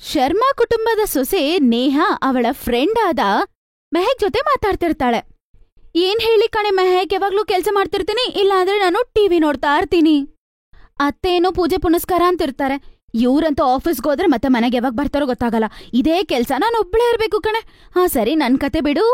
ಶರ್ಮಾ ಕುಟುಂಬದ ಸೊಸೆ ನೇಹಾ ಅವಳ ಫ್ರೆಂಡ್ ಆದ ಮೆಹಕ್ ಜೊತೆ ಮಾತಾಡ್ತಿರ್ತಾಳೆ. ಏನ್ ಹೇಳಿ ಕಣೆ ಮೆಹಕ್, ಯಾವಾಗ್ಲೂ ಕೆಲ್ಸ ಮಾಡ್ತಿರ್ತೀನಿ, ಇಲ್ಲಾಂದ್ರೆ ನಾನು ಟಿವಿ ನೋಡ್ತಾ ಇರ್ತೀನಿ. ಅತ್ತೇನೋ ಪೂಜೆ ಪುನಸ್ಕಾರ ಅಂತಿರ್ತಾರೆ. ಇವ್ರಂತೂ ಆಫೀಸ್ಗೆ ಹೋದ್ರೆ ಮತ್ತೆ ಮನೆಗೆ ಯಾವಾಗ ಬರ್ತಾರೋ ಗೊತ್ತಾಗಲ್ಲ. ಇದೇ ಕೆಲ್ಸ, ನಾನು ಒಬ್ಳೇ ಇರ್ಬೇಕು ಕಣೆ. ಹಾ ಸರಿ, ನನ್ ಕತೆ ಬಿಡು,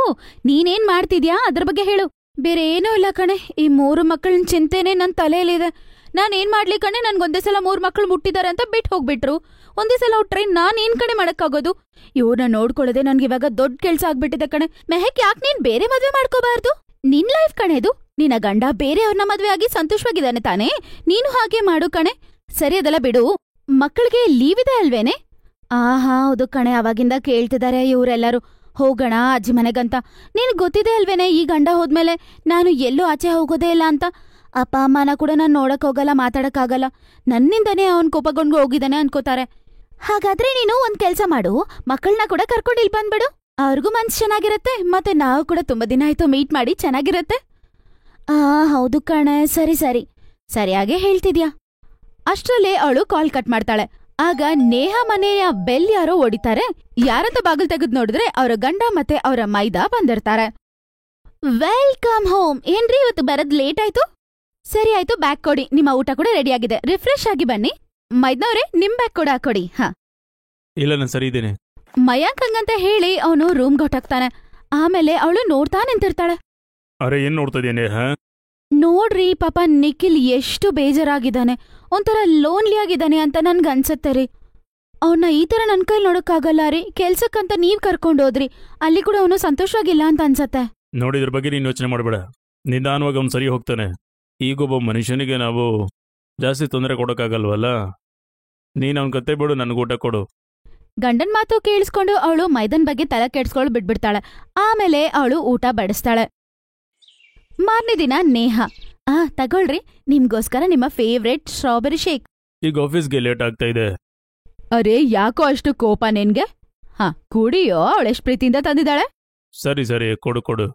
ನೀನೇನ್ ಮಾಡ್ತಿದ್ಯಾ ಅದ್ರ ಬಗ್ಗೆ ಹೇಳು. ಬೇರೆ ಏನೂ ಇಲ್ಲ ಕಣೆ, ಈ 3 ಮಕ್ಕಳನ್ ಚಿಂತೆನೆ ನನ್ ತಲೆಯಲ್ಲಿದೆ. ನಾನೇನ್ ಮಾಡ್ಲಿ ಕಣೆ, ನನ್ಗೊಂದೇ ಸಲ 3 ಮಕ್ಕಳು ಮುಟ್ಟಿದಾರೆ ಅಂತ ಬಿಟ್ಟು ಹೋಗ್ಬಿಟ್ರು. ಒಂದೇ ಸಲ ಟ್ರೈನ್ ನಾನೇನ್ ಕಣೆ ಮಾಡಕ್ಕಾಗೋದು? ಇವ್ರನ್ನ ನೋಡ್ಕೊಳ್ಳೋದೆ ನನ್ಗೆ ಇವಾಗ ದೊಡ್ಡ ಕೆಲ್ಸ ಆಗ್ಬಿಟ್ಟಿದೆ ಕಣೆ. ಮೆಹಕ್, ಯಾಕೆ ನೀನ್ ಬೇರೆ ಮದ್ವೆ ಮಾಡ್ಕೋಬಾರ್ದು? ನಿನ್ ಲೈಫ್ ಕಣೆದು, ನಿನ್ನ ಗಂಡ ಬೇರೆಯವ್ರನ್ನ ಮದ್ವೆ ಆಗಿ ಸಂತೋಷವಾಗಿದ್ದಾನೆ ತಾನೇ, ನೀನು ಹಾಗೆ ಮಾಡು ಕಣೆ. ಸರಿ ಅದೆಲ್ಲ ಬಿಡು, ಮಕ್ಕಳಿಗೆ ಲೀವ್ ಇದೆ ಅಲ್ವೇನೆ? ಹೌದು ಕಣೆ, ಅವಾಗಿಂದ ಕೇಳ್ತಿದ್ದಾರೆ ಇವರೆಲ್ಲರೂ ಹೋಗೋಣ ಅಜ್ಜಿ ಮನೆಗಂತ. ನಿನಗ್ ಗೊತ್ತಿದೆ ಅಲ್ವೇನೆ, ಈ ಗಂಡ ಹೋದ್ಮೇಲೆ ನಾನು ಎಲ್ಲೂ ಆಚೆ ಹೋಗೋದೇ ಇಲ್ಲ ಅಂತ. ಅಪ್ಪ ಅಮ್ಮನ ಕೂಡ ನಾನು ನೋಡಕ್ ಹೋಗಲ್ಲ, ಮಾತಾಡಕ್ಕಾಗಲ್ಲ. ನನ್ನಿಂದನೇ ಅವನ್ ಕೋಪಗೊಂಡು ಹೋಗಿದ್ದಾನೆ ಅನ್ಕೋತಾರೆ. ಹಾಗಾದ್ರೆ ನೀನು ಒಂದ್ ಕೆಲ್ಸ ಮಾಡು, ಮಕ್ಕಳನ್ನ ಕೂಡ ಕರ್ಕೊಂಡು ಇಲ್ಲಿ ಬಂದ್ಬಿಡು. ಅವ್ರಿಗೂ ಮನ್ಸು ಚೆನ್ನಾಗಿರತ್ತೆ, ಮತ್ತೆ ನಾವು ಕೂಡ ತುಂಬಾ ದಿನ ಆಯ್ತು ಮೀಟ್ ಮಾಡಿ, ಚೆನ್ನಾಗಿರತ್ತೆ. ಹೌದು ಕಣೆ, ಸರಿ ಸರಿ, ಸರಿಯಾಗೆ ಹೇಳ್ತಿದ್ಯಾ. ಅಷ್ಟ್ರಲ್ಲೇ ಅವಳು ಕಾಲ್ ಕಟ್ ಮಾಡ್ತಾಳೆ. ಆಗ ನೇಹಾ ಮನೆಯ ಬೆಲ್ ಯಾರೋ ಹೊಡಿತಾರೆ. ಯಾರಂತ ಬಾಗಿಲು ತೆಗೆದು ನೋಡಿದ್ರೆ ಅವರ ಗಂಡ ಮತ್ತೆ ಅವರ ಮೈದಾ ಬಂದಿರ್ತಾರೆ. Welcome home. ಏನ್ರಿ ಇವತ್ತು ಬರದ್ ಲೇಟ್ ಆಯ್ತು? ಸರಿ ಆಯ್ತು, ಬ್ಯಾಗ್ ಕೊಡಿ, ನಿಮ್ಮ ಊಟ ಕೂಡ ರೆಡಿ ಆಗಿದೆ, ರಿಫ್ರೆಶ್ ಆಗಿ ಬನ್ನಿ. ಮೈದ್ನವ್ರೆ, ನಿಮ್ ಬ್ಯಾಗ್ ಕೂಡ ಕೊಡಿ. ಇಲ್ಲ, ನಾನು ಸರಿ ಇದ್ದೇನೆ. ಮಯಾಂಕ್ ಹಂಗಂತ ಹೇಳಿ ಅವನು ರೂಮ್ಗೆ ಹೊಟ್ಟಾಗ್ತಾನೆ. ಆಮೇಲೆ ಅವಳು ನೋಡ್ತಾ ನಿಂತಿರ್ತಾಳೆ. ಅರೆ, ಏನ್ ನೋಡ್ತಾ ಇದ್ದೇನೆ? ನೋಡ್ರಿ, ಪಾಪ ನಿಖಿಲ್ ಎಷ್ಟು ಬೇಜಾರಾಗಿದ್ದಾನೆ, ಒಂಥರ ಲೋನ್ಲಿ ಆಗಿದ್ದಾನೆ ಅಂತ ನನ್ಗನ್ಸತ್ತೆ ರೀ. ಅವನ್ನ ಈ ತರ ನನ್ ಕೈಲಿ ನೋಡಕ್ಕಾಗಲ್ಲ ರೀ. ಕೆಲ್ಸಕ್ಕಂತ ನೀವ್ ಕರ್ಕೊಂಡೋದ್ರಿ, ಅಲ್ಲಿ ಕೂಡ ಅವನು ಸಂತೋಷವಾಗಿಲ್ಲ ಅಂತ ಅನ್ಸತ್ತೆ. ನೋಡಿದ್ರ ಬಗ್ಗೆ ನೀನ್ ಯೋಚನೆ ಮಾಡಬೇಡ, ನಿಧಾನವಾಗಿ ಅವ್ನು ಸರಿ ಹೋಗ್ತಾನೆ. ಈಗೊಬ್ಬ ಮನುಷ್ಯನಿಗೆ ನಾವು ಜಾಸ್ತಿ ತೊಂದರೆ ಕೊಡೋಕ್ಕಾಗಲ್ವಲ್ಲ. ನೀನ್ ಅವನ್ ಕತೆ ಬಿಡು, ನನ್ಗೆ ಊಟ ಕೊಡು. ಗಂಡನ್ ಮಾತು ಕೇಳಿಸ್ಕೊಂಡು ಅವಳು ಮೈದನ್ ಬಗ್ಗೆ ತಲೆ ಕೆಡ್ಸ್ಕೊಂಡು ಬಿಟ್ಬಿಡ್ತಾಳೆ. ಆಮೇಲೆ ಅವಳು ಊಟ ಬಡಿಸ್ತಾಳೆ. ಮಾರನೇ ದಿನ ನೇಹಾ, ತಗೊಳ್ರಿ, ನಿಮ್ಗೋಸ್ಕರ ನಿಮ್ಮ ಫೇವ್ರೆಟ್ ಸ್ಟ್ರಾಬೆರಿ ಶೇಕ್. ಈಗ ಆಫೀಸ್ಗೆ ಲೇಟ್ ಆಗ್ತಾ ಇದೆ. ಅರೆ, ಯಾಕೋ ಅಷ್ಟು ಕೋಪ ನಿನ್ಗೆ? ಕುಡಿಯೋ, ಅವಳೆಷ್ಟು ಪ್ರೀತಿಯಿಂದ ತಂದಿದ್ದಾಳೆ. ಸರಿ ಸರಿ, ಕೊಡು ಕೊಡು.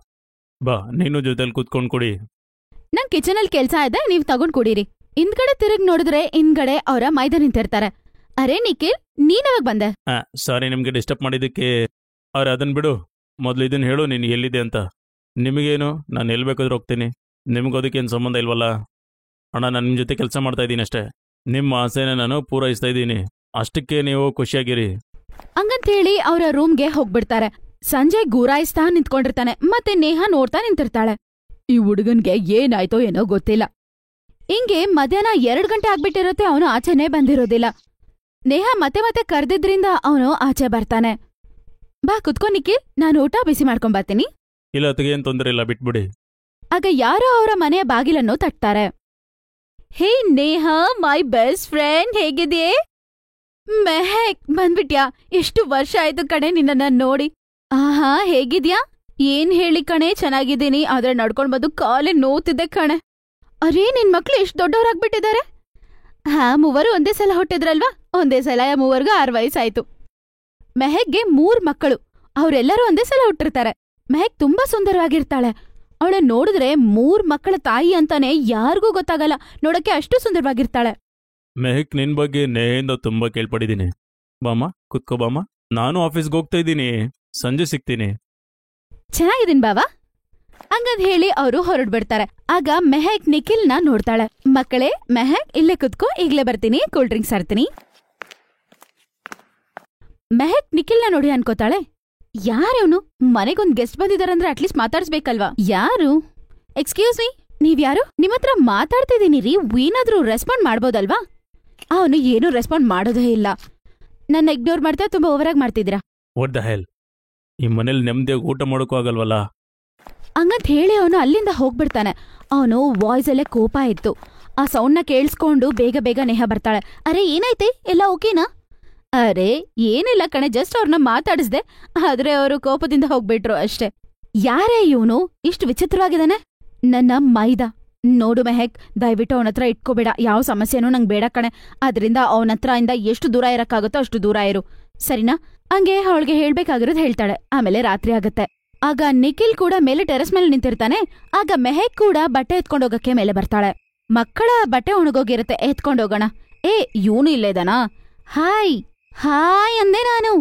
ಬಾ, ನೀನು ಜೊತೆಲಿ ಕುತ್ಕೊಂಡ್ ಕುಡಿ. ನನ್ ಕಿಚನಲ್ಲಿ ಕೆಲ್ಸ ಇದೆ, ನೀವ್ ತಗೊಂಡ್ ಕುಡೀರಿ. ಹಿಂದ್ಗಡೆ ತಿರುಗ್ ನೋಡಿದ್ರೆ ಹಿಂದ್ಗಡೆ ಅವರ ಮೈದಾ ನಿಂತಿರ್ತಾರೆ. ಅರೆ ನಿಖಿಲ್, ನೀನವಾಗ ಬಂದೆ? ಸಾರಿ ನಿಮ್ಗೆ ಡಿಸ್ಟರ್ಬ್ ಮಾಡಿದ್ದಕ್ಕೆ. ಅವ್ರೆ ಅದನ್ ಬಿಡು, ಮೊದ್ಲು ಇದನ್ನ ಹೇಳು, ನೀನು ಎಲ್ಲಿದೆ ಅಂತ. ನಿಮಗೇನು, ನಾನು ಎಲ್ಲಿ ಬೇಕಾದ್ರೂ ಹೋಗ್ತೀನಿ, ನಿಮ್ಗೋದಕ್ಕೇನು ಸಂಬಂಧ ಇಲ್ವಲ್ಲ. ಅಣ್ಣ, ನಾನು ನಿಮ್ಮ ಜೊತೆ ಕೆಲಸ ಮಾಡ್ತಾ ಇದ್ದೀನಿ ಅಷ್ಟೇ. ನಿಮ್ಮ ಆಸೆನ ನಾನು ಪೂರೈಸ್ತಾ ಇದ್ದೀನಿ, ಅಷ್ಟಕ್ಕೆ ನೀವು ಖುಷಿಯಾಗಿರಿ. ಹಂಗಂತೇಳಿ ಅವರ ರೂಮ್ಗೆ ಹೋಗ್ಬಿಡ್ತಾರೆ. ಸಂಜಯ್ ಗೂರಾಯಿಸ್ತಾ ನಿಂತ್ಕೊಂಡಿರ್ತಾನೆ, ಮತ್ತೆ ನೇಹಾ ನೋಡ್ತಾ ನಿಂತಿರ್ತಾಳೆ. ಈ ಹುಡುಗನ್ಗೆ ಏನಾಯ್ತೋ ಏನೋ ಗೊತ್ತಿಲ್ಲ. ಹಿಂಗೆ ಮಧ್ಯಾಹ್ನ 2 ಗಂಟೆ ಆಗ್ಬಿಟ್ಟಿರುತ್ತೆ, ಅವನು ಆಚೆನೇ ಬಂದಿರೋದಿಲ್ಲ. ನೇಹಾ ಮತ್ತೆ ಮತ್ತೆ ಕರ್ದಿದ್ರಿಂದ ಅವನು ಆಚೆ ಬರ್ತಾನೆ. ಬಾ ಕುತ್ಕೊ ನಿಖಿಲ್, ನಾನು ಊಟ ಬಿಸಿ ಮಾಡ್ಕೊಂಬರ್ತೀನಿ. ಇಲ್ಲ ಅದಕ್ಕೆ ಏನ್ ತೊಂದರೆ ಇಲ್ಲ, ಬಿಟ್ಬಿಡಿ. ಆಗ ಯಾರೋ ಅವರ ಮನೆಯ ಬಾಗಿಲನ್ನು ತಟ್ತಾರೆ. Hey Neha, my best friend, ಹೇಗಿದೆಯೇ? ಮೆಹಕ್, ಬಂದ್ಬಿಟ್ಯಾ? ಎಷ್ಟು ವರ್ಷ ಆಯ್ತು ಕಣೆ ನಿನ್ನ ನೋಡಿ. ಹೇಗಿದ್ಯಾ? ಏನ್ ಹೇಳಿ ಕಣೆ, ಚೆನ್ನಾಗಿದ್ದೀನಿ, ಆದ್ರೆ ನಡ್ಕೊಂಡ್ ಬಂದು ಕಾಲೇ ನೋತಿದ್ದೆ ಕಣೆ. ಅರೇ, ನಿನ್ ಮಕ್ಳು ಎಷ್ಟು ದೊಡ್ಡವರಾಗ್ಬಿಟ್ಟಿದ್ದಾರೆ. ಮೂವರು ಒಂದೇ ಸಲ ಹುಟ್ಟಿದ್ರಲ್ವಾ, ಒಂದೇ ಸಲ 3 6 ವಯಸ್ಸಾಯ್ತು. ಮೆಹಕ್ಗೆ 3 ಮಕ್ಕಳು, ಅವ್ರೆಲ್ಲರೂ ಒಂದೇ ಸಲ ಹುಟ್ಟಿರ್ತಾರೆ. ಮೆಹಕ್ ತುಂಬಾ ಸುಂದರವಾಗಿರ್ತಾಳೆ. ಅವಳ ನೋಡಿದ್ರೆ 3 ಮಕ್ಕಳ ತಾಯಿ ಅಂತಾನೆ ಯಾರಿಗೂ ಗೊತ್ತಾಗಲ್ಲ, ನೋಡಕ್ಕೆ ಅಷ್ಟು ಸುಂದರವಾಗಿರ್ತಾಳೆ. ಮೆಹಕ್, ನಿನ್ ಬಗ್ಗೆ ನೇಹಿಂದ ತುಂಬಾ ಕೇಳ್ಪಡಿದ್ದೀನಿ. ಬಾಮ, ಕುತ್ಕೋ ಬಾಮ. ನಾನು ಆಫೀಸ್ಗೆ ಹೋಗ್ತಾ ಇದ್ದೀನಿ, ಸಂಜೆ ಸಿಗ್ತೀನಿ. ಚೆನ್ನಾಗಿದ್ದೀನಿ ಬಾವಾ. ಹಂಗಂದ್ ಹೇಳಿ ಅವರು ಹೊರಡ್ಬಿಡ್ತಾರೆ. ಆಗ ಮೆಹಕ್ ನಿಖಿಲ್ನ ನೋಡ್ತಾಳೆ. ಮಕ್ಕಳೇ, ಮೆಹಕ್ ಇಲ್ಲೇ ಕುತ್ಕೋ, ಈಗ್ಲೇ ಬರ್ತೀನಿ, ಕೂಲ್ ಡ್ರಿಂಕ್ಸ್ ತರ್ತೀನಿ. ಮೆಹಕ್ ನಿಖಿಲ್ನ ನೋಡಿ ಅನ್ಕೋತಾಳೆ, ಯಾರವನು? ಮನೆಗೊಂದ್ ಗೆಸ್ಟ್ ಬಂದಿದಾರಂದ್ರೆ ಅಟ್ಲೀಸ್ಟ್ ಮಾತಾಡ್ಸ್ಬೇಕಲ್ವಾ? ಯಾರು? ಎಕ್ಸ್ಕ್ಯೂಸ್ ಮೀ, ನೀವ್ಯಾರು? ನಿಮ್ಮತ್ರ ಮಾತಾಡ್ತಿದ್ದೀನಿ ರೀ, ಏನಾದ್ರೂ ರೆಸ್ಪಾಂಡ್ ಮಾಡ್ಬೋದಲ್ವಾ? ಅವನು ಏನೂ ರೆಸ್ಪಾಂಡ್ ಮಾಡೋದೇ ಇಲ್ಲ. ನನ್ನ ಇಗ್ನೋರ್ ಮಾಡ್ತಾ ತುಂಬಾ ಓವರಾಗಿ ಮಾಡ್ತಿದ್ದೀರಾ. What the hell? ಈ ಮನೇಲಿ ನೆಮ್ಮದಿಯಾಗಿ ಊಟ ಮಾಡೋಕ್ಕೂ ಆಗಲ್ವಲ್ಲ? ಹಂಗಂತ ಹೇಳಿ ಅವನು ಅಲ್ಲಿಂದ ಹೋಗ್ಬಿಡ್ತಾನೆ. ಅವನು ವಾಯ್ಸಲ್ಲೇ ಕೋಪ ಇತ್ತು. ಆ ಸೌಂಡ್ನ ಕೇಳಿಸ್ಕೊಂಡು ಬೇಗ ಬೇಗ ನೇಹಾ ಬರ್ತಾಳೆ. ಅರೆ, ಏನಾಯ್ತೆ? ಎಲ್ಲ ಓಕೆನಾ? ಅರೆ ಏನಿಲ್ಲ ಕಣೆ, ಜಸ್ಟ್ ಅವ್ರನ್ನ ಮಾತಾಡಿಸ್ದೆ, ಆದ್ರೆ ಅವರು ಕೋಪದಿಂದ ಹೋಗ್ಬಿಟ್ರು ಅಷ್ಟೇ. ಯಾರೇ ಇವನು ಇಷ್ಟು ವಿಚಿತ್ರವಾಗಿದ್ದಾನೆ? ನನ್ನ ಮೈದಾ. ನೋಡು ಮೆಹಕ್, ದಯವಿಟ್ಟು ಅವನತ್ರ ಇಟ್ಕೋಬೇಡ, ಯಾವ ಸಮಸ್ಯೆನೂ ನಂಗೆ ಬೇಡ ಕಣೆ. ಆದ್ರಿಂದ ಅವನತ್ರ ಇಂದ ಎಷ್ಟು ದೂರ ಇರಕ್ಕಾಗುತ್ತೋ ಅಷ್ಟು ದೂರ ಇರು, ಸರಿನಾ? ಹಂಗೆ ಅವಳಿಗೆ ಹೇಳ್ಬೇಕಾಗಿರೋದು ಹೇಳ್ತಾಳೆ. ಆಮೇಲೆ ರಾತ್ರಿ ಆಗತ್ತೆ. ಆಗ ನಿಖಿಲ್ ಕೂಡ ಮೇಲೆ ಟೆರೆಸ್ ಮೇಲೆ ನಿಂತಿರ್ತಾನೆ. ಆಗ ಮೆಹಕ್ ಕೂಡ ಬಟ್ಟೆ ಎತ್ಕೊಂಡೋಗಕ್ಕೆ ಮೇಲೆ ಬರ್ತಾಳೆ. ಮಕ್ಕಳ ಬಟ್ಟೆ ಒಣಗೋಗಿರುತ್ತೆ, ಎತ್ಕೊಂಡೋಗೋಣ. ಇವನು ಇಲ್ಲೇದಾನಾ? ಹಾಯ್ ಹಾಯ್ ಅಂದೆ ನಾನು.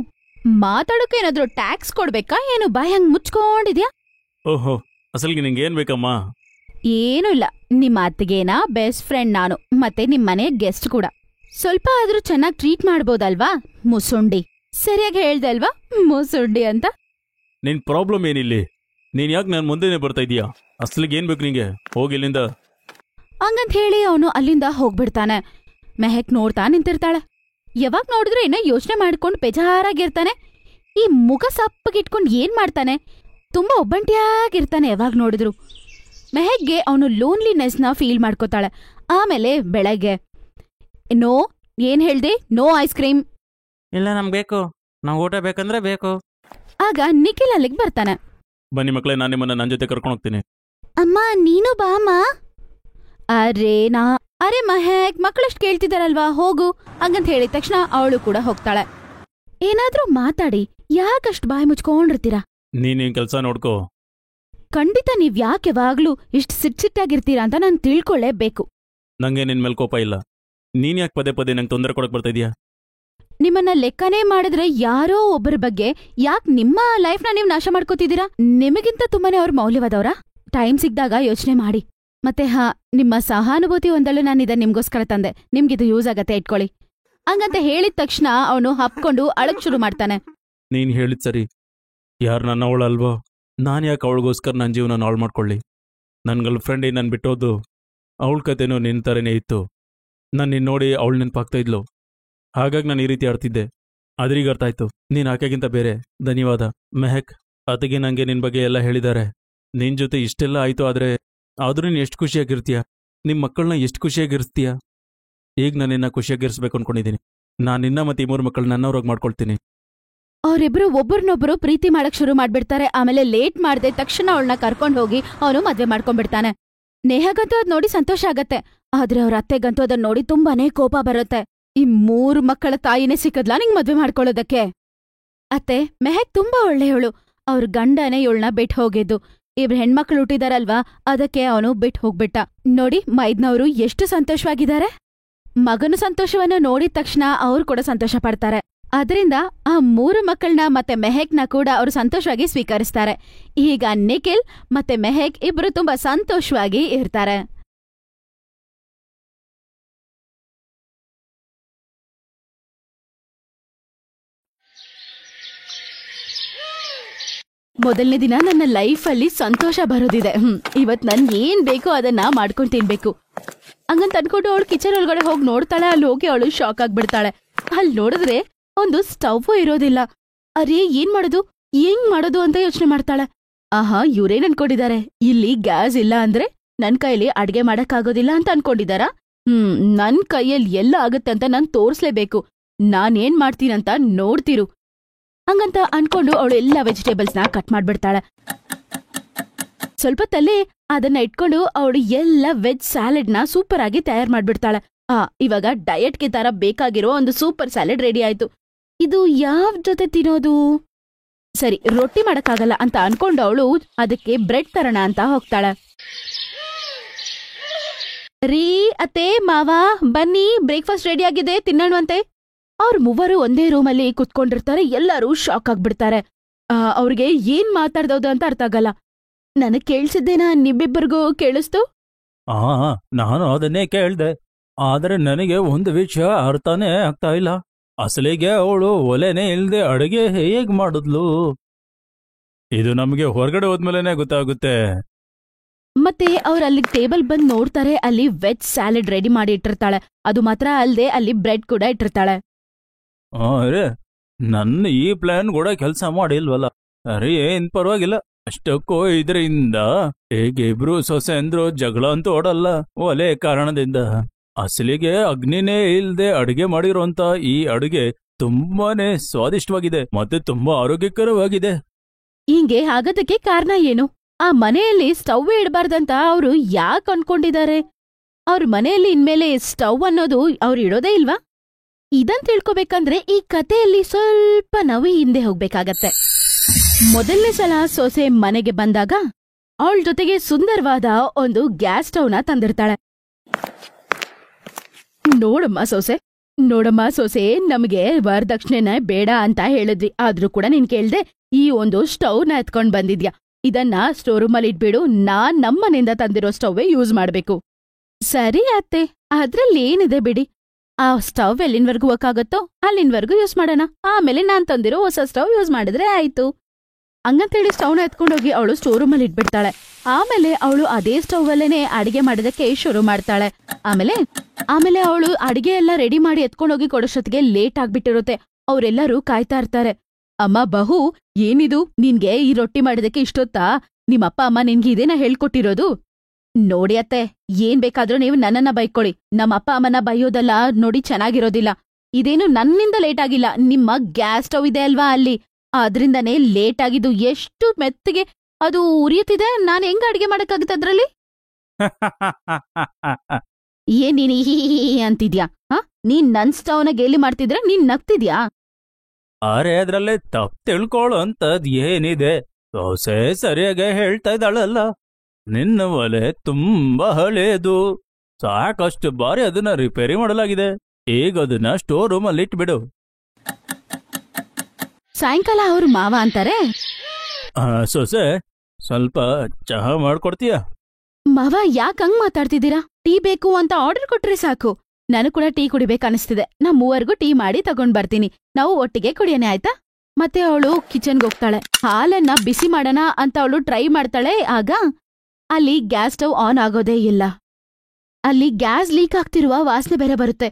ಮಾತಾಡೋಕೆ ಏನಾದ್ರೂ ಟ್ಯಾಕ್ಸ್ ಕೊಡ್ಬೇಕಾ ಏನು? ಬಾಯ್ ಹಂಗ್ ಮುಚ್ಕೊಂಡಿದ್ಯಾ? ಓಹೋ, ಅಸಲ್ಗೆ ನಿಂಗೆ ಏನ್ ಬೇಕಮ್ಮ? ಏನೂ ಇಲ್ಲ. ನಿಮ್ಮ ಅತ್ತಿಗೆನ ಬೆಸ್ಟ್ ಫ್ರೆಂಡ್ ನಾನು, ಮತ್ತೆ ನಿಮ್ಮನೆ ಗೆಸ್ಟ್ ಕೂಡ. ಸ್ವಲ್ಪ ಆದ್ರೂ ಚೆನ್ನಾಗಿ ಟ್ರೀಟ್ ಮಾಡ್ಬೋದಲ್ವಾ? ಮುಸುಂಡಿ. ಸರಿಯಾಗಿ ಹೇಳ್ದೆ ಅಲ್ವಾ ಮುಸುಂಡಿ ಅಂತ? ನಿನ್ ಪ್ರಾಬ್ಲಮ್ ಏನಿಲ್ಲಿ? ನೀನ್ ಯಾಕೆ ನಾನು ಮುಂದೆನೆ ಬರ್ತಾ ಇದೀಯಾ? ಅಸಲಿಗೆ ಏನ್ ಬೇಕು ನಿಂಗೆ? ಹೋಗಿ ಇಲ್ಲಿಂದ. ಹಂಗಂತ ಹೇಳಿ ಅವನು ಅಲ್ಲಿಂದ ಹೋಗ್ಬಿಡ್ತಾನೆ. ಮೆಹಕ್ ನೋಡ್ತಾ ನಿಂತಿರ್ತಾಳೆ. ಯಾವಾಗ ನೋಡಿದ್ರು ಏನೋ ಯೋಚನೆ ಮಾಡ್ಕೊಂಡು ಬೇಜಾರಾಗಿರ್ತಾನೆ. ಈ ಮುಖ ಸಪ್ಪಗಿಟ್ಕೊಂಡು ಏನ್ ಮಾಡ್ತಾನೆ? ತುಂಬಾ ಒಬ್ಬಂಟಿಯಾಗಿರ್ತಾನೆ ಯಾವಾಗ ನೋಡಿದ್ರು. ಮೆಹಕ್ಗೆ ಅವನು ಲೋನ್ಲಿನೆಸ್ನ ಫೀಲ್ ಮಾಡ್ಕೋತಾಳೆ. ಆಮೇಲೆ ಬೆಳಗ್ಗೆ ನೋ, ಏನ್ ಹೇಳ್ದೆ? No ice cream. ಇಲ್ಲ, ನಮ್ಗೆ ಬೇಕು. ನಾವು ಊಟ ಬೇಕಂದ್ರೆ ಬೇಕು. ಆಗ ನಿಖಿಲ್ ಅಲ್ಲಿಗೆ ಬರ್ತಾನೆ. ಬನ್ನಿ ಮಕ್ಕಳೇ, ನಾನು ನಿಮ್ಮನ್ನ ನನ್ನ ಜೊತೆ ಕರ್ಕೊಂಡು ಹೋಗ್ತೀನಿ. ಅಮ್ಮ ನೀನು ಬಾ ಅಮ್ಮ. ಅರೆ ಮೆಹಕ್, ಮಕ್ಕಳಷ್ಟು ಕೇಳ್ತಿದಾರಲ್ವಾ, ಹೋಗು ಹಂಗಂತ ಹೇಳಿದ ತಕ್ಷಣ ಅವಳು ಕೂಡ ಹೋಗ್ತಾಳೆ. ಏನಾದ್ರೂ ಮಾತಾಡಿ, ಯಾಕಷ್ಟು ಬಾಯಿ ಮುಚ್ಕೊಂಡಿರ್ತೀರಾ? ನೀನ್ ಕೆಲಸ ನೋಡ್ಕೋ. ಖಂಡಿತ ನೀವ್ ಯಾಕೆ ಯಾವಾಗ್ಲೂ ಇಷ್ಟು ಸಿಟ್ಟಾಗಿರ್ತೀರಾ ಅಂತ ನಾನು ತಿಳ್ಕೊಳ್ಳೇಬೇಕು. ನಂಗೆ ನಿನ್ ಮೇಲೆ ಕೋಪ ಇಲ್ಲ. ನೀನ್ ಯಾಕೆ ಪದೇ ಪದೇ ನಂಗೆ ತೊಂದರೆ ಕೊಡಕ್ ಬರ್ತಾ ಇದೀಯಾ? ನಿಮ್ಮನ್ನ ಲೆಕ್ಕನೇ ಮಾಡಿದ್ರೆ ಯಾರೋ ಒಬ್ಬರ ಬಗ್ಗೆ ಯಾಕೆ ನಿಮ್ಮ ಲೈಫ್ನ ನೀವು ನಾಶ ಮಾಡ್ಕೋತಿದ್ದೀರಾ? ನಿಮಗಿಂತ ತುಂಬಾನೇ ಅವ್ರ ಮೌಲ್ಯವಾದವ್ರ? ಟೈಮ್ ಸಿಗ್ದಾಗ ಯೋಚನೆ ಮಾಡಿ. ಮತ್ತೆ ನಿಮ್ಮ ಸಹಾನುಭೂತಿ ಒಂದಳು ನಾನು ಇದನ್ನ ನಿಮ್ಗೋಸ್ಕರ ತಂದೆ, ನಿಮ್ಗಿದು ಯೂಸ್ ಆಗತ್ತೆ, ಇಟ್ಕೊಳ್ಳಿ ಹಂಗಂತ ಹೇಳಿದ ತಕ್ಷಣ ಅವನು ಹಪ್ಕೊಂಡು ಅಳಕ್ ಶುರು ಮಾಡ್ತಾನೆ. ನೀನ್ ಹೇಳಿದ್ ಸರಿ. ಯಾರು ನನ್ನ ಅವಳಲ್ವೋ, ನಾನು ಯಾಕೆ ಅವಳಿಗೋಸ್ಕರ ನನ್ನ ಜೀವನ ಹಾಳು ಮಾಡ್ಕೊಳ್ಳಿ? ನನ್ನ ಗರ್ಲ್ ಫ್ರೆಂಡ್ ನನ್ ಬಿಟ್ಟೋದು, ಅವಳ ಕತೆನೂ ನಿನ್ ಥರನೇ ಇತ್ತು. ನಾನು ನಿನ್ನ ನೋಡಿ ಅವಳು ನೆನಪಾಗ್ತಾ ಇದ್ಲು, ಹಾಗಾಗಿ ನಾನು ಈ ರೀತಿ ಆಡ್ತಿದ್ದೆ. ಆದ್ರೀಗ ಅರ್ಥ ಆಯ್ತು, ನೀನ್ ಆಕೆಗಿಂತ ಬೇರೆ. ಧನ್ಯವಾದ ಮೆಹಕ್. ಅತಿಗೆ ನಂಗೆ ನಿನ್ ಬಗ್ಗೆ ಎಲ್ಲ ಹೇಳಿದ್ದಾರೆ. ನಿನ್ ಜೊತೆ ಇಷ್ಟೆಲ್ಲ ಆಯ್ತು, ಆದ್ರೂ ನೀನು ಎಷ್ಟು ಖುಷಿಯಾಗಿರ್ತೀಯ, ನಿಮ್ಮ ಮಕ್ಕಳನ್ನ ಎಷ್ಟು ಖುಷಿಯಾಗಿರ್ಸ್ತೀಯ. ಈಗ ನಾನು ನಿನ್ನ ಖುಷಿಯಾಗಿರ್ಸ್ಬೇಕು ಅನ್ಕೊಂಡಿದ್ದೀನಿ. ನಾನು ನಿನ್ನ ಮತ್ತೆ ಈ 3 ಮಕ್ಕಳು ನನ್ನವ್ರಾಗ ಮಾಡ್ಕೊಳ್ತೀನಿ. ಅವರಿಬ್ರು ಒಬ್ಬರನ್ನೊಬ್ರು ಪ್ರೀತಿ ಮಾಡಕ್ ಶುರು ಮಾಡ್ಬಿಡ್ತಾರೆ. ಆಮೇಲೆ ಲೇಟ್ ಮಾಡದೆ ತಕ್ಷಣ ಅವಳನ್ನ ಕರ್ಕೊಂಡು ಹೋಗಿ ಅವನು ಮದ್ವೆ ಮಾಡ್ಕೊಂಡ್ಬಿಡ್ತಾನೆ. ನೇಹಗಂತೂ ಅದ್ ನೋಡಿ ಸಂತೋಷ ಆಗತ್ತೆ, ಆದ್ರೆ ಅವ್ರ ಅತ್ತೆಗಂತೂ ಅದನ್ನ ನೋಡಿ ತುಂಬಾನೇ ಕೋಪ ಬರುತ್ತೆ. ಈ 3 ಮಕ್ಕಳ ತಾಯಿನೇ ಸಿಕ್ಕದ್ಲಾ ನಿಂಗ್ ಮದ್ವೆ ಮಾಡ್ಕೊಳ್ಳೋದಕ್ಕೆ? ಅತ್ತೆ, ಮೆಹಕ್ ತುಂಬಾ ಒಳ್ಳೆಯವಳು. ಅವ್ರ ಗಂಡನೇ ಇವಳನ್ನ ಬಿಟ್ಟು ಹೋಗಿದ್ದು. ಇಬ್ರು ಹೆಣ್ಮಕ್ಳು ಹುಟ್ಟಿದಾರಲ್ವಾ, ಅದಕ್ಕೆ ಅವನು ಬಿಟ್ಟು ಹೋಗ್ಬಿಟ್ಟ. ನೋಡಿ ಮೈದ್ನವರು ಎಷ್ಟು ಸಂತೋಷವಾಗಿದ್ದಾರೆ. ಮಗನ ಸಂತೋಷವನ್ನ ನೋಡಿದ ತಕ್ಷಣ ಅವ್ರು ಕೂಡ ಸಂತೋಷ ಪಡ್ತಾರೆ. ಅದರಿಂದ ಆ 3 ಮಕ್ಕಳನ್ನ ಮತ್ತೆ ಮೆಹಕ್ನ ಕೂಡ ಅವರು ಸಂತೋಷವಾಗಿ ಸ್ವೀಕರಿಸ್ತಾರೆ. ಈಗ ನಿಖಿಲ್ ಮತ್ತೆ ಮೆಹಕ್ ಇಬ್ರು ತುಂಬಾ ಸಂತೋಷವಾಗಿ ಇರ್ತಾರೆ. ಮೊದಲನೇ ದಿನ ನನ್ನ ಲೈಫಲ್ಲಿ ಸಂತೋಷ ಬರೋದಿದೆ. ಇವತ್ ನನ್ಗೆ ಏನ್ ಬೇಕೋ ಅದನ್ನ ಮಾಡ್ಕೊಂಡು ತಿನ್ಬೇಕು ಹಂಗಂತ ಅನ್ಕೊಂಡು ಅವಳು ಕಿಚನ್ ಒಳಗಡೆ ಹೋಗಿ ನೋಡ್ತಾಳೆ. ಅಲ್ಲಿ ಹೋಗಿ ಅವಳು ಶಾಕ್ ಆಗ್ಬಿಡ್ತಾಳೆ. ಅಲ್ಲಿ ನೋಡಿದ್ರೆ ಒಂದು ಸ್ಟವ್ ಇರೋದಿಲ್ಲ. ಅರೇ ಏನ್ ಮಾಡೋದು, ಹೆಂಗ್ ಮಾಡೋದು ಅಂತ ಯೋಚನೆ ಮಾಡ್ತಾಳೆ. ಆಹಾ, ಇವ್ರೇನ್ ಅನ್ಕೊಂಡಿದ್ದಾರೆ, ಇಲ್ಲಿ ಗ್ಯಾಸ್ ಇಲ್ಲ ಅಂದ್ರೆ ನನ್ ಕೈಯಲ್ಲಿ ಅಡ್ಗೆ ಮಾಡಕ್ಕಾಗೋದಿಲ್ಲ ಅಂತ ಅನ್ಕೊಂಡಿದಾರ? ನನ್ ಕೈಯಲ್ಲಿ ಎಲ್ಲ ಆಗತ್ತೆ ಅಂತ ನಾನ್ ತೋರ್ಸ್ಲೇಬೇಕು. ನಾನೇನ್ ಮಾಡ್ತೀನಂತ ನೋಡ್ತಿರು ಹಂಗಂತ ಅನ್ಕೊಂಡು ಅವಳು ಎಲ್ಲ ವೆಜಿಟೇಬಲ್ಸ್ನ ಕಟ್ ಮಾಡ್ಬಿಡ್ತಾಳೆ. ಸ್ವಲ್ಪ ತಲೆ ಅದನ್ನ ಇಟ್ಕೊಂಡು ಅವಳು ಎಲ್ಲ ವೆಜ್ ಸ್ಯಾಲೆಡ್ನ ಸೂಪರ್ ಆಗಿ ತಯಾರು ಮಾಡ್ಬಿಡ್ತಾಳೆ. ಇವಾಗ ಡಯಟ್ಗೆ ತರ ಬೇಕಾಗಿರೋ ಒಂದು ಸೂಪರ್ ಸ್ಯಾಲೆಡ್ ರೆಡಿ ಆಯ್ತು. ಇದು ಯಾವ ಜೊತೆ ತಿನ್ನೋದು? ಸರಿ, ರೊಟ್ಟಿ ಮಾಡಕ್ಕಾಗಲ್ಲ ಅಂತ ಅನ್ಕೊಂಡು ಅವಳು ಅದಕ್ಕೆ ಬ್ರೆಡ್ ತರೋಣ ಅಂತ ಹೋಗ್ತಾಳೆ. ರೀ ಅತ್ತೆ, ಮಾವ ಬನ್ನಿ, ಬ್ರೇಕ್ಫಾಸ್ಟ್ ರೆಡಿ ಆಗಿದೆ, ತಿನ್ನೋಣವಂತೆ. ಅವ್ರ 3 ಒಂದೇ ರೂಮಲ್ಲಿ ಕುತ್ಕೊಂಡಿರ್ತಾರೆ. ಎಲ್ಲರೂ ಶಾಕ್ ಆಗ್ಬಿಡ್ತಾರೆ. ಅವ್ರಿಗೆ ಏನ್ ಮಾತಾಡ್ದವ್ದು ಅಂತ ಅರ್ಥ ಆಗಲ್ಲ. ನನಗ್ ಕೇಳಿಸಿದ್ದೇನಾ ನಿಮ್ಮಿಬ್ಬರಿಗೂ ಕೇಳಿಸ್ತು? ನಾನು ಅದನ್ನೇ ಕೇಳ್ದೆ, ಆದ್ರೆ ನನಗೆ ಒಂದು ವಿಷಯ ಅರ್ಥನೇ ಆಗ್ತಾ ಇಲ್ಲ. ಅಸಲಿಗೆ ಅವಳು ಒಲೆನೇ ಇಲ್ದೆ ಅಡುಗೆ ಹೇಗ್ ಮಾಡಿದ್ಲು? ಇದು ನಮಗೆ ಹೊರಗಡೆ ಹೋದ್ಮೇಲೆನೆ ಗೊತ್ತಾಗುತ್ತೆ. ಮತ್ತೆ ಅವ್ರು ಅಲ್ಲಿ ಟೇಬಲ್ ಬಂದ್ ನೋಡ್ತಾರೆ. ಅಲ್ಲಿ ವೆಜ್ ಸ್ಯಾಲೆಡ್ ರೆಡಿ ಮಾಡಿ ಇಟ್ಟಿರ್ತಾಳೆ. ಅದು ಮಾತ್ರ ಅಲ್ದೆ ಅಲ್ಲಿ ಬ್ರೆಡ್ ಕೂಡ ಇಟ್ಟಿರ್ತಾಳೆ. ಅರೆ, ನನ್ನ ಈ ಪ್ಲಾನ್ ಕೂಡ ಕೆಲಸ ಮಾಡಿಲ್ವಲ್ಲ. ಅರೆ, ಏನ್ ಪರವಾಗಿಲ್ಲ. ಅಷ್ಟಕ್ಕೂ ಇದರಿಂದ ಹೇಗೆ ಇಬ್ರು ಸೊಸೆ ಅಂದ್ರು ಜಗಳ ಅಂತೂ ಓಡಲ್ಲ. ಒಲೆ ಕಾರಣದಿಂದ. ಅಸಲಿಗೆ ಅಗ್ನಿನೇ ಇಲ್ದೆ ಅಡುಗೆ ಮಾಡಿರೋಂತ ಈ ಅಡುಗೆ ತುಂಬಾನೇ ಸ್ವಾದಿಷ್ಟವಾಗಿದೆ ಮತ್ತೆ ತುಂಬಾ ಆರೋಗ್ಯಕರವಾಗಿದೆ. ಹಿಂಗೆ ಆಗೋದಕ್ಕೆ ಕಾರಣ ಏನು? ಆ ಮನೆಯಲ್ಲಿ ಸ್ಟವ್ ಇಡಬಾರ್ದಂತ ಅವ್ರು ಯಾಕೆ ಅನ್ಕೊಂಡಿದ್ದಾರೆ? ಅವ್ರ ಮನೆಯಲ್ಲಿ ಇನ್ಮೇಲೆ ಸ್ಟವ್ ಅನ್ನೋದು ಅವ್ರು ಇಡೋದೇ ಇಲ್ವಾ? ಇದನ್ ತಿಳ್ಕೊಬೇಕಂದ್ರೆ ಈ ಕಥೆಯಲ್ಲಿ ಸ್ವಲ್ಪ ನಾವು ಹಿಂದೆ ಹೋಗ್ಬೇಕಾಗತ್ತೆ. ಮೊದಲನೇ ಸಲ ಸೊಸೆ ಮನೆಗೆ ಬಂದಾಗ ಅವಳ ಜೊತೆಗೆ ಸುಂದರವಾದ ಒಂದು ಗ್ಯಾಸ್ ಸ್ಟವ್ನ ತಂದಿರ್ತಾಳೆ. ನೋಡಮ್ಮ ಸೊಸೆ, ನೋಡಮ್ಮ ಸೊಸೆ, ನಮ್ಗೆ ವರದಕ್ಷಿಣೆನ ಬೇಡ ಅಂತ ಹೇಳಿದ್ವಿ, ಆದ್ರೂ ಕೂಡ ನೀನ್ ಕೇಳ್ದೆ ಈ ಒಂದು ಸ್ಟವ್ನ ಎತ್ಕೊಂಡ್ ಬಂದಿದ್ಯಾ. ಇದನ್ನ ಸ್ಟೋರ್ ರೂಮಲ್ಲಿ ಇಟ್ಬಿಡು, ನಾನ್ ನಮ್ಮನೆಯಿಂದ ತಂದಿರೋ ಸ್ಟವ್ವೇ ಯೂಸ್ ಮಾಡ್ಬೇಕು. ಸರಿ ಅತ್ತೆ, ಅದ್ರಲ್ಲಿ ಏನಿದೆ ಬಿಡಿ. ಆ ಸ್ಟವ್ ಎಲ್ಲಿನ್ವರ್ಗೂ ವರ್ಕ್ ಆಗುತ್ತೋ ಅಲ್ಲಿನ್ವರ್ಗೂ ಯೂಸ್ ಮಾಡೋಣ, ಆಮೇಲೆ ನಾನ್ ತಂದಿರೋ ಹೊಸ ಸ್ಟವ್ ಯೂಸ್ ಮಾಡಿದ್ರೆ ಆಯ್ತು. ಹಂಗಂತೇಳಿ ಸ್ಟವ್ನ ಎತ್ಕೊಂಡೋಗಿ ಅವಳು ಸ್ಟೋರ್ ರೂಮಲ್ಲಿ ಇಟ್ಬಿಡ್ತಾಳೆ. ಆಮೇಲೆ ಅವಳು ಅದೇ ಸ್ಟವ್ ಅಲ್ಲೇನೆ ಅಡಿಗೆ ಮಾಡೋದಕ್ಕೆ ಶುರು ಮಾಡ್ತಾಳೆ. ಆಮೇಲೆ ಅವಳು ಅಡಿಗೆ ಎಲ್ಲ ರೆಡಿ ಮಾಡಿ ಎತ್ಕೊಂಡೋಗಿ ಕೊಡೋಷ್ಟೊತ್ತಿಗೆ ಲೇಟ್ ಆಗ್ಬಿಟ್ಟಿರುತ್ತೆ. ಅವರೆಲ್ಲರೂ ಕಾಯ್ತಾ ಇರ್ತಾರೆ. ಅಮ್ಮ ಬಹು, ಏನಿದು ನಿನ್ಗೆ ಈ ರೊಟ್ಟಿ ಮಾಡೋದಕ್ಕೆ ಇಷ್ಟೊತ್ತಾ? ನಿಮ್ಮಪ್ಪ ಅಮ್ಮ ನಿನ್ಗೆ ಇದೇನ ಹೇಳ್ಕೊಟ್ಟಿರೋದು? ನೋಡಿ ಅತ್ತೆ, ಏನ್ ಬೇಕಾದ್ರೂ ನೀವು ನನ್ನನ್ನ ಬೈಕೊಳ್ಳಿ, ನಮ್ಮಪ್ಪ ಅಮ್ಮನ ಬೈಯೋದಲ್ಲ ನೋಡಿ ಚೆನ್ನಾಗಿರೋದಿಲ್ಲ. ಇದೇನು ನನ್ನಿಂದ ಲೇಟ್ ಆಗಿಲ್ಲ, ನಿಮ್ಮ ಗ್ಯಾಸ್ ಸ್ಟವ್ ಇದೆ ಅಲ್ವಾ ಅಲ್ಲಿ, ಅದ್ರಿಂದನೇ ಲೇಟ್ ಆಗಿದ್ದು. ಎಷ್ಟು ಮೆತ್ತಗೆ ಅದು ಉರಿಯುತ್ತಿದೆ, ನಾನ್ ಹೆಂಗ ಅಡಿಗೆ ಮಾಡಕ್ಕಾಗುತ್ತೆ ಅದ್ರಲ್ಲಿ? ಏನ್ ನೀನ್ ಹೀ ಅಂತಿದ್ಯಾ? ನೀನ್ ನನ್ ಸ್ಟವ್ನ ಗೇಲಿ ಮಾಡ್ತಿದ್ರೆ ನೀನ್ ನಗ್ತಿದ್ಯಾ? ಅರೆ ಅದ್ರಲ್ಲೇ ತಪ್ಪು ತಿಳ್ಕೊಳ್ಳೋ ಅಂತದ್ ಏನಿದೆ? ಸೊಸೆ ಸರಿಯಾಗಿ ಹೇಳ್ತಾ ಇದ್ದಾಳಲ್ಲ. ನಿನ್ನ ಒಲೆ ತುಂಬಾ ಹಳೇದು, ಸಾಕಷ್ಟು ಬಾರಿ ಅದನ್ನ ರಿಪೇರಿ ಮಾಡಲಾಗಿದೆ. ಈಗ ಅದನ್ನ ಸ್ಟೋರ್ ರೂಮಲ್ಲಿ ಇಟ್ಬಿಡು. ಸಾಯಂಕಾಲ ಅವ್ರ ಮಾವ ಅಂತಾರೆ, ಸೊಸೆ ಸ್ವಲ್ಪ ಚಹಾ ಮಾಡ್ಕೊಡ್ತೀಯಾ? ಮಾವ ಯಾಕ್ ಹಂಗ್ ಮಾತಾಡ್ತಿದ್ದೀರಾ? ಟೀ ಬೇಕು ಅಂತ ಆರ್ಡರ್ ಕೊಟ್ರೆ ಸಾಕು. ನಾನು ಕೂಡ ಟೀ ಕುಡಿಬೇಕನ್ನಿಸ್ತಿದೆ. ನಾ ಮೂವರ್ಗೂ ಟೀ ಮಾಡಿ ತಗೊಂಡ್ ಬರ್ತೀನಿ, ನಾವು ಒಟ್ಟಿಗೆ ಕುಡಿಯೋಣ ಆಯ್ತಾ? ಮತ್ತೆ ಅವಳು ಕಿಚನ್ಗೆ ಹೋಗ್ತಾಳೆ. ಹಾಲನ್ನ ಬಿಸಿ ಮಾಡೋಣ ಅಂತ ಅವಳು ಟ್ರೈ ಮಾಡ್ತಾಳೆ. ಆಗ ಅಲ್ಲಿ ಗ್ಯಾಸ್ ಸ್ಟವ್ ಆನ್ ಆಗೋದೇ ಇಲ್ಲ. ಅಲ್ಲಿ ಗ್ಯಾಸ್ ಲೀಕ್ ಆಗ್ತಿರುವ ವಾಸನೆ ಬೇರೆ ಬರುತ್ತೆ.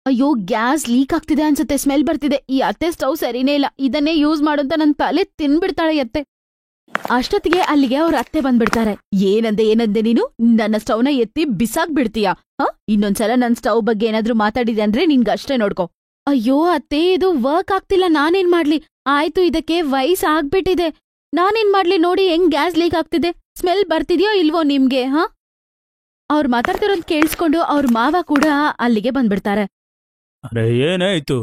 ಅಯ್ಯೋ, ಗ್ಯಾಸ್ ಲೀಕ್ ಆಗ್ತಿದೆ ಅನ್ಸುತ್ತೆ, ಸ್ಮೆಲ್ ಬರ್ತಿದೆ. ಈ ಅತ್ತೆ ಸ್ಟವ್ ಸರಿನೇ ಇಲ್ಲ, ಇದನ್ನೇ ಯೂಸ್ ಮಾಡೋಂತ ನನ್ ತಲೆ ತಿನ್ಬಿಡ್ತಾಳೆ ಅತ್ತೆ. ಅಷ್ಟೊತ್ತಿಗೆ ಅಲ್ಲಿಗೆ ಅವ್ರ ಅತ್ತೆ ಬಂದ್ಬಿಡ್ತಾರೆ. ಏನಂದೆ ನೀನು? ನನ್ನ ಸ್ಟವ್ನ ಎತ್ತಿ ಬಿಸಾಕ್ ಬಿಡ್ತೀಯಾ? ಇನ್ನೊಂದ್ಸಲ ನನ್ ಸ್ಟವ್ ಬಗ್ಗೆ ಏನಾದ್ರೂ ಮಾತಾಡಿದೆ ಅಂದ್ರೆ ನಿನ್ಗಷ್ಟೇ ನೋಡ್ಕೊ. ಅಯ್ಯೋ ಅತ್ತೆ, ಇದು ವರ್ಕ್ ಆಗ್ತಿಲ್ಲ, ನಾನೇನ್ ಮಾಡ್ಲಿ? ಆಯ್ತು, ಇದಕ್ಕೆ ವಯಸ್ಸು ಆಗ್ಬಿಟ್ಟಿದೆ, ನಾನೇನ್ ಮಾಡ್ಲಿ? ನೋಡಿ ಹೆಂಗ್ ಗ್ಯಾಸ್ ಲೀಕ್ ಆಗ್ತಿದೆ, ಸ್ಮೆಲ್ ಬರ್ತಿದ್ಯೋ ಇಲ್ವೋ ನಿಮ್ಗೆ? ಅವ್ರು ಮಾತಾಡ್ತಿರೋದ್ ಕೇಳಿಸ್ಕೊಂಡು ಅವ್ರ ಮಾವ ಕೂಡ ಅಲ್ಲಿಗೆ ಬಂದ್ಬಿಡ್ತಾರೆ. ಅರೆ ಏನಾಯ್ತು?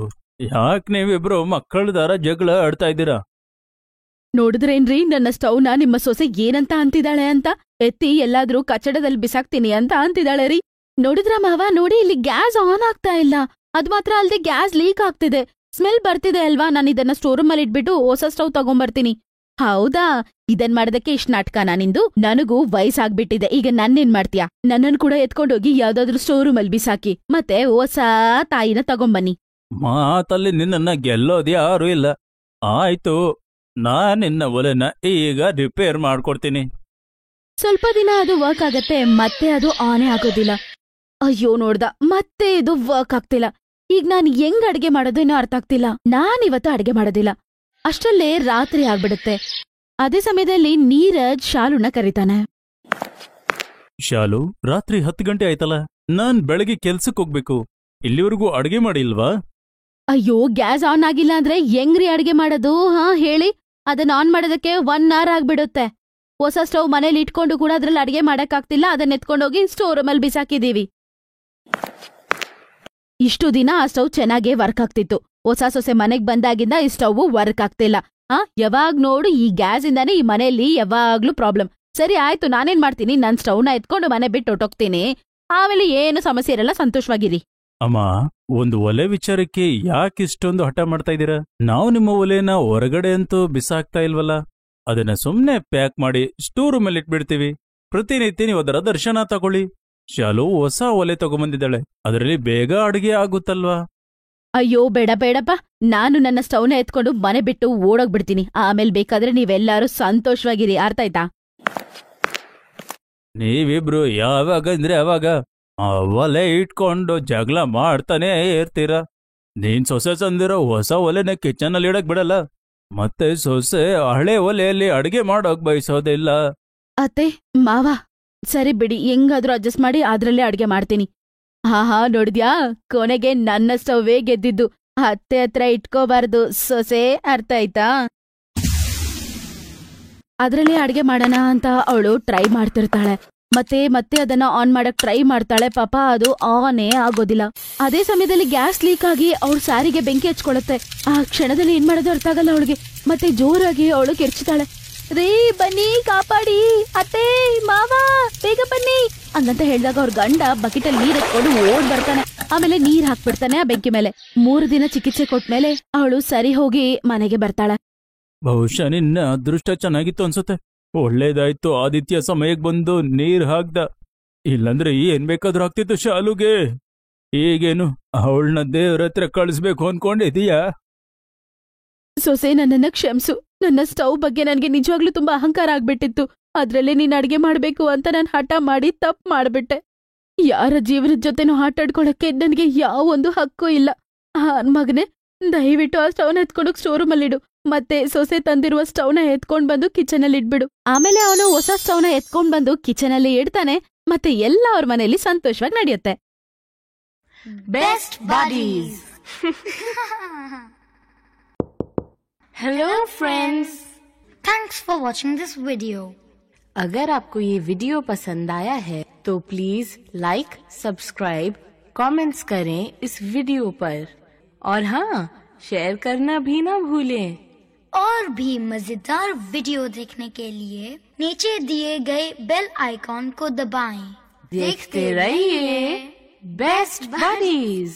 ಯಾಕ್ ನೀವಿಬ್ರು ಮಕ್ಕಳದಾರ ಜಗಳ ಆಡ್ತಾ ಇದ್ದೀರಾ? ನೋಡಿದ್ರೇನ್ರಿ ನನ್ನ ಸ್ಟವ್ನ ನಿಮ್ಮ ಸೊಸೆ ಏನಂತ ಅಂತಿದ್ದಾಳೆ ಅಂತ? ಎತ್ತಿ ಎಲ್ಲಾದ್ರೂ ಕಚಡದಲ್ಲಿ ಬಿಸಾಕ್ತೀನಿ ಅಂತ ಅಂತಿದ್ದಾಳೆ ರೀ. ನೋಡಿದ್ರ ಮಾವ, ನೋಡಿ ಇಲ್ಲಿ ಗ್ಯಾಸ್ ಆನ್ ಆಗ್ತಾ ಇಲ್ಲ, ಅದ್ ಮಾತ್ರ ಅಲ್ದೆ ಗ್ಯಾಸ್ ಲೀಕ್ ಆಗ್ತಿದೆ, ಸ್ಮೆಲ್ ಬರ್ತಿದೆ ಅಲ್ವಾ? ನಾನು ಇದನ್ನ ಸ್ಟೋರ್ ರೂಮಲ್ಲಿ ಇಟ್ಬಿಟ್ಟು ಹೊಸ ಸ್ಟವ್ ತಗೊಂಬರ್ತೀನಿ. ಹೌದಾ, ಇದನ್ ಮಾಡೋದಕ್ಕೆ ಇಷ್ಟ ನಾಟಕನಾ ನಿಂದು? ನನಗೂ ವಯಸ್ಸಾಗ್ಬಿಟ್ಟಿದೆ, ಈಗ ನನ್ನೇನ್ ಮಾಡ್ತೀಯಾ? ನನ್ನನ್ ಕೂಡ ಎತ್ಕೊಂಡೋಗಿ ಯಾವ್ದಾದ್ರು ಸ್ಟೋರ್ ರೂಮಲ್ಲಿ ಬಿಸಾಕಿ, ಮತ್ತೆ ಹೊಸ ತಾಯಿನ ತಗೊಂಬನ್ನಿ. ಮಾತಲ್ಲಿ ನಿನ್ನನ್ನ ಗೆಲ್ಲೋದು ಯಾರು ಇಲ್ಲ. ಆಯ್ತು, ನಿನ್ನ ಒಲೆನ ಈಗ ರಿಪೇರ್ ಮಾಡ್ಕೊಡ್ತೀನಿ. ಸ್ವಲ್ಪ ದಿನ ಅದು ವರ್ಕ್ ಆಗತ್ತೆ, ಮತ್ತೆ ಅದು ಆನೇ ಆಗೋದಿಲ್ಲ. ಅಯ್ಯೋ ನೋಡ್ದ, ಮತ್ತೆ ಇದು ವರ್ಕ್ ಆಗ್ತಿಲ್ಲ. ಈಗ ನಾನು ಹೆಂಗ್ ಅಡ್ಗೆ ಮಾಡೋದೇನೋ ಅರ್ಥ ಆಗ್ತಿಲ್ಲ. ನಾನಿವತ್ತು ಅಡ್ಗೆ ಮಾಡೋದಿಲ್ಲ. ಅಷ್ಟರಲ್ಲೇ ರಾತ್ರಿ ಆಗ್ಬಿಡುತ್ತೆ. ಅದೇ ಸಮಯದಲ್ಲಿ ನೀರಜ್ ಶಾಲುನ ಕರೀತಾನೆ. ಶಾಲು, ರಾತ್ರಿ 10 ಗಂಟೆ ಆಯ್ತಲ್ಲ, ನಾನ್ ಬೆಳಗ್ಗೆ ಕೆಲ್ಸಕ್ಕೆ ಹೋಗ್ಬೇಕು, ಇಲ್ಲಿವರೆಗೂ ಅಡ್ಗೆ ಮಾಡಿಲ್ವಾ? ಅಯ್ಯೋ, ಗ್ಯಾಸ್ ಆನ್ ಆಗಿಲ್ಲ ಅಂದ್ರೆ ಹೆಂಗ್ರಿ ಅಡ್ಗೆ ಮಾಡೋದು? ಹೇಳಿ. ಅದನ್ನ ಆನ್ ಮಾಡೋದಕ್ಕೆ 1 ಅವರ್ ಆಗ್ಬಿಡುತ್ತೆ. ಹೊಸ ಸ್ಟವ್ ಮನೇಲಿ ಇಟ್ಕೊಂಡು ಕೂಡ ಅದ್ರಲ್ಲಿ ಅಡ್ಗೆ ಮಾಡಕ್ಕಾಗ್ತಿಲ್ಲ, ಅದನ್ನ ಎತ್ಕೊಂಡೋಗಿ ಸ್ಟೋರ್ ರೂಮಲ್ಲಿ ಬಿಸಾಕಿದೀವಿ. ಇಷ್ಟು ದಿನ ಆ ಸ್ಟವ್ ಚೆನ್ನಾಗೇ ವರ್ಕ್ ಆಗ್ತಿತ್ತು. ಹೊಸ ಸೊಸೆ ಮನೆಗ್ ಬಂದಾಗಿಂದ ಈ ಸ್ಟವ್ ವರ್ಕ್ ಆಗ್ತಿಲ್ಲ. ಯಾವಾಗ್ ನೋಡು ಈ ಗ್ಯಾಸ್ ಇಂದಾನೆ ಈ ಮನೆಯಲ್ಲಿ ಯಾವಾಗ್ಲೂ ಪ್ರಾಬ್ಲಮ್. ಸರಿ ಆಯ್ತು, ನಾನೇನ್ ಮಾಡ್ತೀನಿ, ನನ್ ಸ್ಟವ್ನ ಎತ್ಕೊಂಡು ಮನೆ ಬಿಟ್ಟು ಹೊಟ್ಟೋಗ್ತೀನಿ, ಆಮೇಲೆ ಏನು ಸಮಸ್ಯೆ ಇರಲ್ಲ, ಸಂತೋಷವಾಗಿರಿ. ಅಮ್ಮ, ಒಂದು ಒಲೆ ವಿಚಾರಕ್ಕೆ ಯಾಕೆ ಇಷ್ಟೊಂದು ಹಠ ಮಾಡ್ತಾ ಇದ್ದೀರಾ? ನಾವು ನಿಮ್ಮ ಒಲೆನ ಹೊರಗಡೆ ಅಂತೂ ಬಿಸಾಕ್ತಾ ಇಲ್ವಲ್ಲ, ಅದನ್ನ ಸುಮ್ನೆ ಪ್ಯಾಕ್ ಮಾಡಿ ಸ್ಟೋರ್ ರೂಮಲ್ಲಿ ಇಟ್ಬಿಡ್ತೀವಿ. ಪ್ರತಿನಿತ್ಯ ನೀವು ಅದರ ದರ್ಶನ ತಗೊಳ್ಳಿ. ಶಾಲು ಹೊಸ ಒಲೆ ತಗೊಂಬಂದಿದ್ದಾಳೆ, ಅದರಲ್ಲಿ ಬೇಗ ಅಡುಗೆ ಆಗುತ್ತಲ್ವಾ? ಅಯ್ಯೋ ಬೇಡಪ್ಪ, ನಾನು ನನ್ನ ಸ್ಟವ್ನ ಎತ್ಕೊಂಡು ಮನೆ ಬಿಟ್ಟು ಓಡೋಗ್ಬಿಡ್ತೀನಿ, ಆಮೇಲೆ ಬೇಕಾದ್ರೆ ನೀವೆಲ್ಲಾರು ಸಂತೋಷವಾಗಿರಿ, ಅರ್ಥ ಆಯ್ತಾ? ನೀವಿಬ್ರು ಯಾವಾಗ ಅಂದ್ರೆ ಅವಾಗ ಒಲೆ ಇಟ್ಕೊಂಡು ಜಗಳ ಮಾಡ್ತಾನೇ ಇರ್ತೀರ. ನೀನ್ ಸೊಸೆ ತಂದಿರೋ ಹೊಸ ಒಲೆನ ಕಿಚನ್ ಅಲ್ಲಿ ಇಡಕ್ ಬಿಡಲ್ಲ, ಮತ್ತೆ ಸೊಸೆ ಹಳೆ ಒಲೆಯಲ್ಲಿ ಅಡಿಗೆ ಮಾಡೋಕ್ ಬಯಸೋದಿಲ್ಲ. ಅತ್ತೆ ಮಾವ, ಸರಿ ಬಿಡಿ, ಹೆಂಗಾದ್ರೂ ಅಡ್ಜಸ್ಟ್ ಮಾಡಿ ಅದ್ರಲ್ಲೇ ಅಡ್ಗೆ ಮಾಡ್ತೀನಿ. ನೋಡಿದ್ಯಾ, ಕೊನೆಗೆ ನನ್ನ ಸ್ಟವ್ವೇ ಗೆದ್ದಿದ್ದು. ಅತ್ತೆ ಹತ್ರ ಇಟ್ಕೋಬಾರ್ದು ಸೊಸೆ, ಅರ್ಥ ಆಯ್ತಾ? ಅದ್ರಲ್ಲೇ ಅಡ್ಗೆ ಮಾಡೋಣ ಅಂತ ಅವಳು ಟ್ರೈ ಮಾಡ್ತಿರ್ತಾಳೆ. ಮತ್ತೆ ಅದನ್ನ ಆನ್ ಮಾಡಕ್ ಟ್ರೈ ಮಾಡ್ತಾಳೆ. ಪಾಪ ಅದು ಆನೇ ಆಗೋದಿಲ್ಲ. ಅದೇ ಸಮಯದಲ್ಲಿ ಗ್ಯಾಸ್ ಲೀಕ್ ಆಗಿ ಅವಳ ಸ್ಯಾರಿಗೆ ಬೆಂಕಿ ಹಚ್ಕೊಳತ್ತೆ. ಆ ಕ್ಷಣದಲ್ಲಿ ಏನ್ ಮಾಡೋದು ಅರ್ಥ ಆಗಲ್ಲ ಅವಳಿಗೆ. ಮತ್ತೆ ಜೋರಾಗಿ ಅವಳು ಕಿರ್ಚ್ತಾಳೆ, ರೇ ಬನ್ನಿ ಕಾಪಾಡಿ, ಅತ್ತೆ ಮಾವ ಬೇಗ ಬನ್ನಿ ಹಂಗಂತ ಹೇಳ್ದಾಗ ಅವ್ರ ಗಂಡ ಬಕೆಟಲ್ಲಿ ನೀರ್ ಎತ್ಕೊಂಡು ಓಡ್ ಬರ್ತಾನೆ. ಆಮೇಲೆ ನೀರ್ ಹಾಕ್ಬಿಡ್ತಾನೆ ಆ ಬೆಂಕಿ ಮೇಲೆ. 3 ದಿನ ಚಿಕಿತ್ಸೆ ಕೊಟ್ಮೇಲೆ ಅವಳು ಸರಿ ಹೋಗಿ ಮನೆಗೆ ಬರ್ತಾಳೆ. ಬಹುಶಃ ನಿನ್ನ ಅದೃಷ್ಟ ಚೆನ್ನಾಗಿತ್ತು ಅನ್ಸುತ್ತೆ. ಒಳ್ಳೇದಾಯ್ತು ಆದಿತ್ಯ ಸಮಯಕ್ಕೆ ಬಂದು ನೀರ್ ಹಾಕ್ದ. ಇಲ್ಲಂದ್ರೆ ಏನ್ ಬೇಕಾದ್ರೂ ಆಗ್ತಿತ್ತು ಶಾಲುಗೆ. ಈಗೇನು ಅವಳನ್ನ ದೇವ್ರ ಹತ್ರ ಕಳಿಸ್ಬೇಕು ಅನ್ಕೊಂಡಿದೀಯಾ? ಸೊಸೆ, ನನ್ನನ್ನ ಕ್ಷಮಿಸು. ನನ್ನ ಸ್ಟವ್ ಬಗ್ಗೆ ನನ್ಗೆ ನಿಜವಾಗ್ಲೂ ತುಂಬಾ ಅಹಂಕಾರ ಆಗ್ಬಿಟ್ಟಿತ್ತು. ಅದ್ರಲ್ಲಿ ನೀನ್ ಅಡ್ಗೆ ಮಾಡ್ಬೇಕು ಅಂತ ನಾನು ಹಠ ಮಾಡಿ ತಪ್ಪು ಮಾಡ್ಬಿಟ್ಟೆ. ಯಾರ ಜೀವನದ ಜೊತೆನೂ ಆಟಾಡ್ಕೊಳಕ್ಕೆ ನನ್ಗೆ ಯಾವೊಂದು ಹಕ್ಕು ಇಲ್ಲ. ಮಗನೆ, ದಯವಿಟ್ಟು ಆ ಸ್ಟವ್ನ ಎತ್ಕೊಂಡೋಗ್ ಸ್ಟೋರ್ ರೂಮಲ್ಲಿಡು. ಮತ್ತೆ ಸೊಸೆ ತಂದಿರುವ ಸ್ಟವ್ನ ಎತ್ಕೊಂಡ್ ಬಂದು ಕಿಚನ್ ಅಲ್ಲಿ ಇಡ್ಬಿಡು. ಆಮೇಲೆ ಅವನು ಹೊಸ ಸ್ಟವ್ನ ಎತ್ಕೊಂಡ್ ಬಂದು ಕಿಚನ್ ಅಲ್ಲಿ ಇಡ್ತಾನೆ. ಮತ್ತೆ ಎಲ್ಲ ಅವ್ರ ಮನೆಯಲ್ಲಿ ಸಂತೋಷವಾಗಿ ನಡೆಯುತ್ತೆ. Best buddies. Hello friends, thanks for watching this video. अगर आपको ये वीडियो पसंद आया है तो प्लीज लाइक, सब्सक्राइब, कमेंट्स करें इस वीडियो पर, और हाँ, शेयर करना भी ना भूलें। और भी मजेदार वीडियो देखने के लिए नीचे दिए गए बेल आइकॉन को दबाएं। देखते रहिए बेस्ट बडीज।